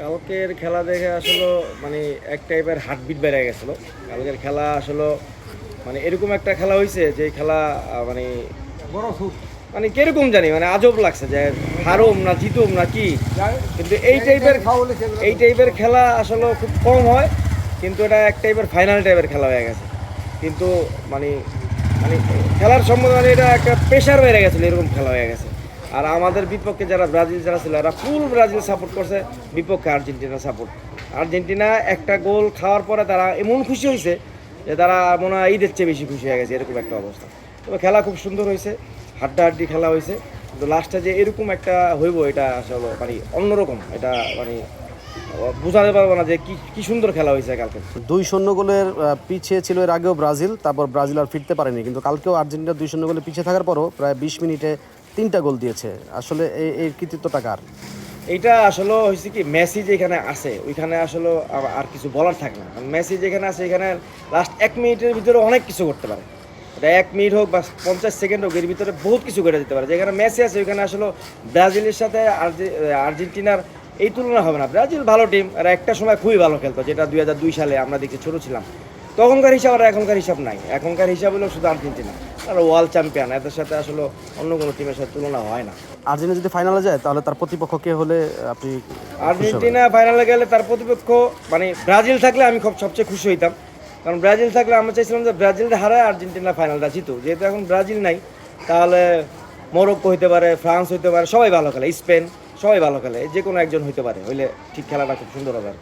কালকের খেলা দেখে আসলে মানে এক টাইপের হার্টবিট বেড়ে গেছিল। কালকের খেলা আসলে মানে এরকম একটা খেলা হয়েছে যে খেলা মানে বড় সুট মানে কিরকম জানি মানে আজব লাগছে যে হারুম না জিতুম না কি। কিন্তু এই টাইপের খেলা আসলে খুব কম হয়, কিন্তু এটা এক টাইপের ফাইনাল টাইপের খেলা হয়ে গেছে। কিন্তু মানে মানে খেলার সম্বন্ধে মানে এটা একটা প্রেশার বেড়ে গেছিলো, এরকম খেলা হয়ে গেছে। আর আমাদের বিপক্ষে যারা ব্রাজিল যারা ছিল এরা ফুল ব্রাজিল সাপোর্ট করছে, বিপক্ষে আর্জেন্টিনা সাপোর্ট। আর্জেন্টিনা একটা গোল খাওয়ার পরে তারা এমন খুশি হয়েছে যে তারা মনে হয় ঈদের চেয়ে বেশি খুশি হয়ে গেছে, এরকম একটা অবস্থা। তবে খেলা খুব সুন্দর হয়েছে, হাড্ডাহাড্ডি খেলা হয়েছে। কিন্তু লাস্টে যে এরকম একটা হইব এটা আসলে মানে অন্যরকম, এটা মানে বোঝাতে পারবো না যে কি কি সুন্দর খেলা হয়েছে কালকে। 2-0 গোলের পিছিয়ে ছিল এর আগেও ব্রাজিল, তারপর ব্রাজিল আর ফিরতে পারেনি, কিন্তু কালকেও আর্জেন্টিনা 2-0 গোলে পিছিয়ে থাকার পরও প্রায় 20 মিনিটে 3টা গোল দিয়েছে। আসলে এই কৃতিত্বটা কার? এইটা আসলে হয়েছে কি, মেসি যেখানে আছে ওইখানে আসলে আর কিছু বলার থাকে না। মেসি যেখানে আছে এখানে লাস্ট 1 মিনিটের ভিতরে অনেক কিছু করতে পারে। এটা 1 মিনিট হোক বা 50 সেকেন্ড হোক, এর ভিতরে বহুত কিছু করে দিতে পারে। যেখানে মেসি আছে ওইখানে আসলে ব্রাজিলের সাথে আর্জেন্টিনার এই তুলনা হবে না। ব্রাজিল ভালো টিম, আর একটা সময় খুবই ভালো খেলতো, যেটা 2002 সালে আমরা দেখছি, ছোটো ছিলাম তখনকার হিসাব। আর এখনকার হিসাব নাই, এখনকার হিসাব হলো শুধু আর্জেন্টিনা আর ওয়ার্ল্ড চ্যাম্পিয়ন, এদের সাথে আসলে অন্য কোনো টিমের সাথে তুলনা হয় না। আর্জেন্টিনা যদি ফাইনালে যায় তাহলে তার প্রতিপক্ষ কে হলে আপনি আর্জেন্টিনা ফাইনালে গেলে তার প্রতিপক্ষ মানে ব্রাজিল থাকলে আমি সবচেয়ে খুশি হইতাম। কারণ ব্রাজিল থাকলে আমরা চাইছিলাম যে ব্রাজিলটা হারায় আর্জেন্টিনা ফাইনালটা জিতুক। যেহেতু এখন ব্রাজিল নাই, তাহলে মরক্কো হইতে পারে, ফ্রান্স হইতে পারে, সবাই ভালো খেলে, স্পেন সবাই ভালো খেলে, যে কোনো একজন হইতে পারে, হইলে ঠিক খেলাটা খুব সুন্দর হবে আর কি।